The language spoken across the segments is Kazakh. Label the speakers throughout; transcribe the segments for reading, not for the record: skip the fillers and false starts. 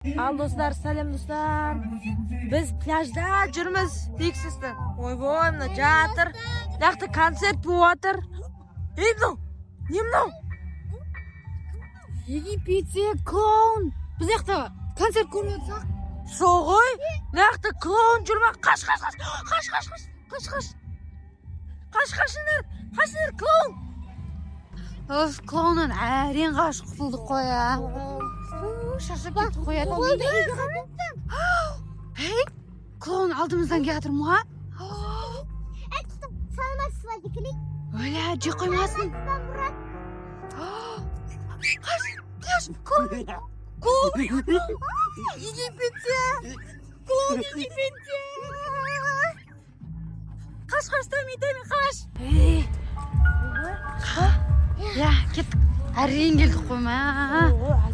Speaker 1: Al do'stlar, salom do'stlar. Biz plyajda yurimiz. Teksizda. Voy, mana teatr. Yoqda konsert bo'layotir. Nima? Nima?
Speaker 2: Yigit kloun. Biz yoqda konsert ko'ryapsak.
Speaker 1: So'g'oy, yoqda kloun yurma. Qash. Qashlar kloun.
Speaker 2: O'z kloundan arin qash qutuldik qo'ya. Şaşıp ketib qo'yadi. Hey, kloun oldimizdan keltirmi ha? Öyle acı koymasın. Kaç, kloun. Kloun. Yigitçe. Kloun yigitçe. Kaç, demi, kaç. Hey. Ya, git. Әрең келдік қой ма.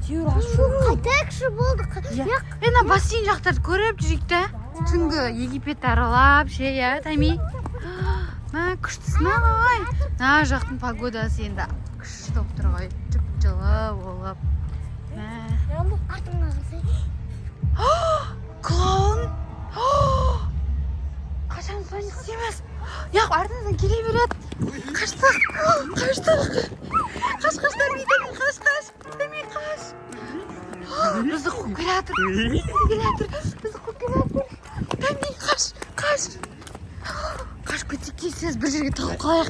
Speaker 1: Қайтайықшы болдық.
Speaker 2: Ена бассейн жақтарды көріп жүрейік та. Түнгі Египет аралап, я, Тами. Ма, күштісін ағай. На жақтың погодасы енді күшті болып тұр ғой. Жылы болып. Клоун. Қашан соны істейміз? Яқ, артымыздан келе береді. Қаштық. Қаш, Тами, қаш. Бізді қуып келатыр. Тами, қаш. Қашып кетсек тез бір жерге тығып қалайық.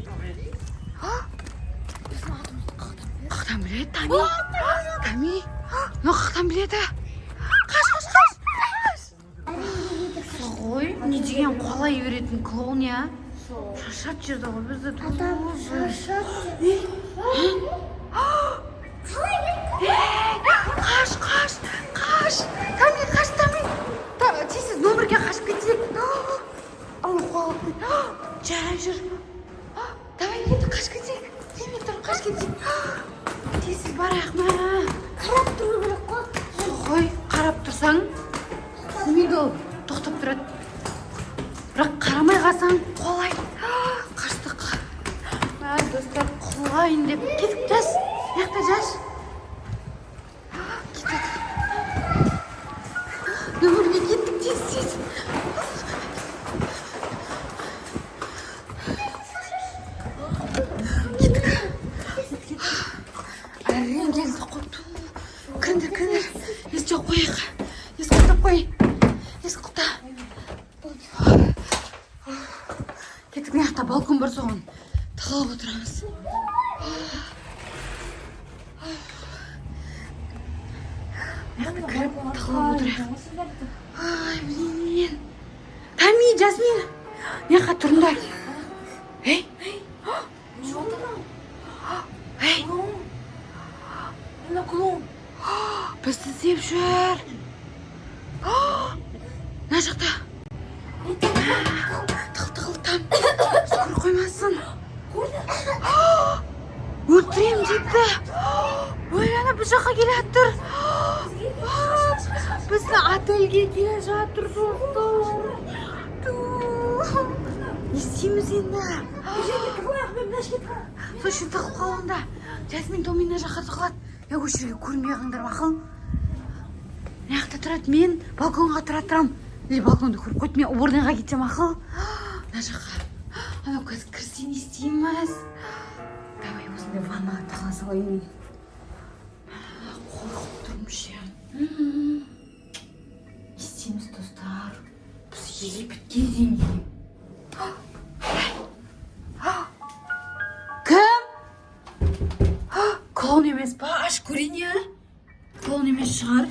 Speaker 2: Қақтан біледі, Тами? Қақтан біледі? Қаш. Ғой, не деген қолай беретін клоун, я? Шашат жерді ғой, бізді Қаш. Тами. Тесіз нөмірге қашып кетсек. Алла қуалып. Жарай жүр. Давай енді қашып кетсек. Демей тұр, қашып кетсек. Тесіз барайық ма?
Speaker 1: Қарап тұру керек қой.
Speaker 2: Ғой, қарап тұрсаң, демейді ол тоқтап тұрады. Бірақ қарамай қалсаң, қолай. Қаштық. Достар, қолайын деп кетіп жас. Яқта жас. Кетеді. Нөмірге кеттік тез. Кеттік. Әрең келді қойды. Кіріндер. Ес жоқ қойық. Ес құлтап қой. Кеттік, мияқта балкон бар соған. Тығылып отырамыз. Мияқта кіріп тығылып отырайық. Ай, блин. Тами, Жасмин. Мияққа тұрыңдар. Эй.
Speaker 1: Мына клоун.
Speaker 2: Бізді іздеп жүр. Мына жақта. Тығыл, там. Скоро қоймасын. Өлтірем дейді. Ойлана біз жаққа келе жатыр. Бізді отельге келе жатыр жоқтар. Не істейміз енді? Сол үшін тығып қалғанда. Жасмин Томина жаққа тығылады. Я осы жерге көрінбей қалыңдар мақыл. Мына жақта тұрады, мен балконға тұрам. Балконды көріп қойды, мен уборныйға кетсем ақыл. Мына жаққа. Анау қазір кірсе не істейміз? Давай осындай ваннаға тыға салайын. Қорқып тұрмыз же. Не істейміз, достар? Біз Египетке дейін. Кім? Клоун емес па? Аш көрейін я? Клоун емес шығар. Не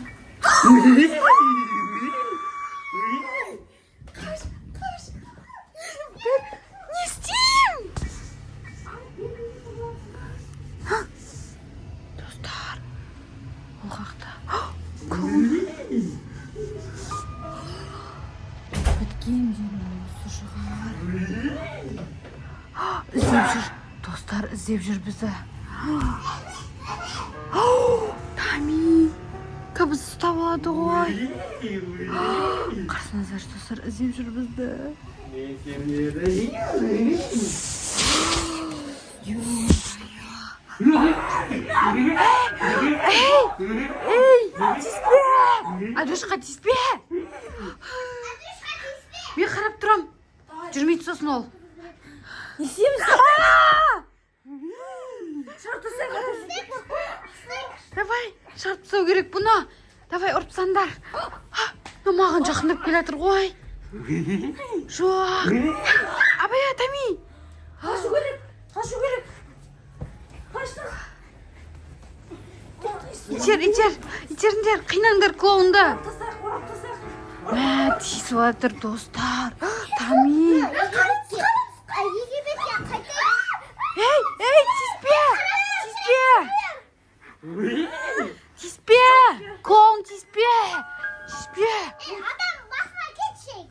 Speaker 2: істейм? Достар, ол қақта. Клоун. Біткен жерім осы шығар. Іздеп жүр. Достар, іздеп жүр бізді. Тами. Кабыз ұстап алады ғой. Қарсыңыздар, достар, іздеп жүр бізді. Ей, тиіспе! Адрюшка, тиіспе! Мен қарап тұрам. Жүрмейді сосын ол.
Speaker 1: Не істейміз? Шарт
Speaker 2: Давай, шарт тастау керек бұны. Давай, ұрыпсандар. Маған жақындап келе жатыр ғой. Жоқ. Абай, Тами.
Speaker 1: Қашу керек.
Speaker 2: Итеріңдер, қинаңдар клоунды.
Speaker 1: Тастақ.
Speaker 2: Мә, тиісіп жатыр, достар. Тами. Ей, тиіспе. Клоун, тиіспе.
Speaker 3: Адам басына кетшек.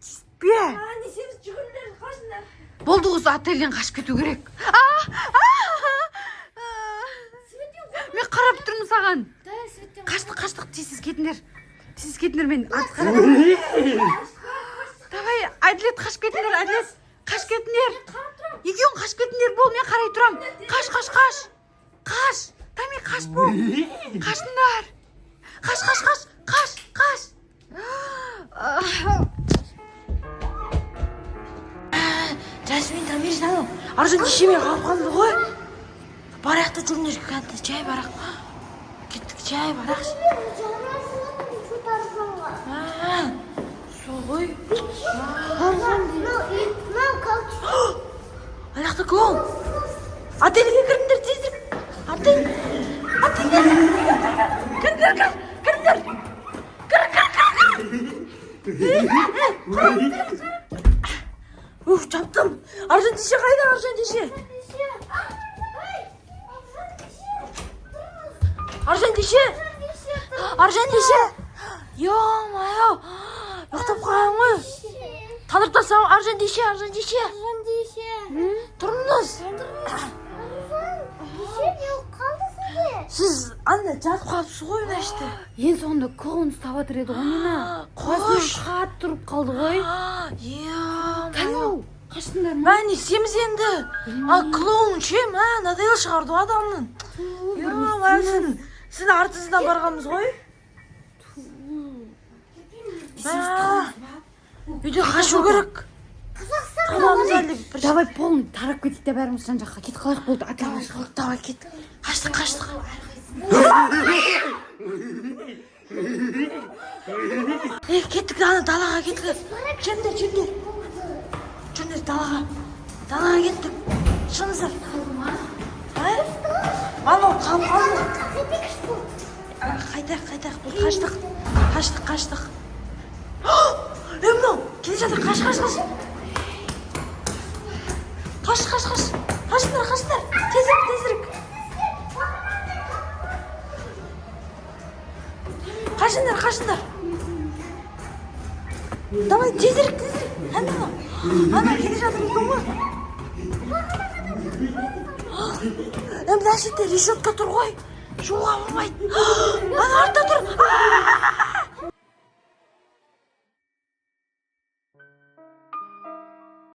Speaker 2: Тиіспе.
Speaker 1: Не істейміз? Жүгіріңдер, қашыңдар.
Speaker 2: Болды осы отельден қашып кету керек. Мен қарап тұрмын саған. Қаштық, тезсіз кетіңдер. Мен қарап. Давай, Әділет қашып кетіңдер, Әділет. Қашып кетіңдер. Екеуің қашып кетіңдер, бол, мен қарай тұрам. Қаш. Тами, қаш бол. Қашыңдар. Қаш.
Speaker 1: Жасмин, Тамир, сәлем. Аржан дешеме қалып қалды ғой. Барақта жүріңдер, кәнті, жай барақ. Кеттік, жай барақ. Сол ғой. Аяқта көл. Отельге кіріңдер, тезірік. Отельге. Кіріңдер. Çaptım. Arjun dişi kaydı, Arjun dişi. Yo-mayo. Yoqtab qo'yam ғой. Tanib tasam Arjun dişi. Turunuz. Siz anne жатып қалыпсыз ғой мына іште.
Speaker 2: Ең соңында клоун ұстап жатыр еді ғой мені.
Speaker 1: Қош.
Speaker 2: Қатып тұрып қалды ғой.
Speaker 1: Yo-mayo.
Speaker 2: Қаштыңдар ма?
Speaker 1: Ben isteyemiz endi. Клоун ше, надоел шығарды адамның. Sizin артыңыздан барғанбыз ғой. Үйде қашу керек. Қаламыз әлі бір.
Speaker 2: Давай полный тарап кетейік те бәріміз жан жаққа. Кет қалайық болды, отельге шығайық.
Speaker 1: Давай кет. Қаштық. Кеттік далаға кеттік. Жүріңдер далаға кеттік. Шығыңыздар. Мама қалып қалды. Қайдақ. Бұл қаштық. Мынау келе жатыр. Қаш. Қашыңдар. Тезірік. Қашыңдар. Давай, тезірік. Ана келе жатыр екен ғой. Мына жерде решетка тұр ғой. Жуға болмайды. Ана артта тұр.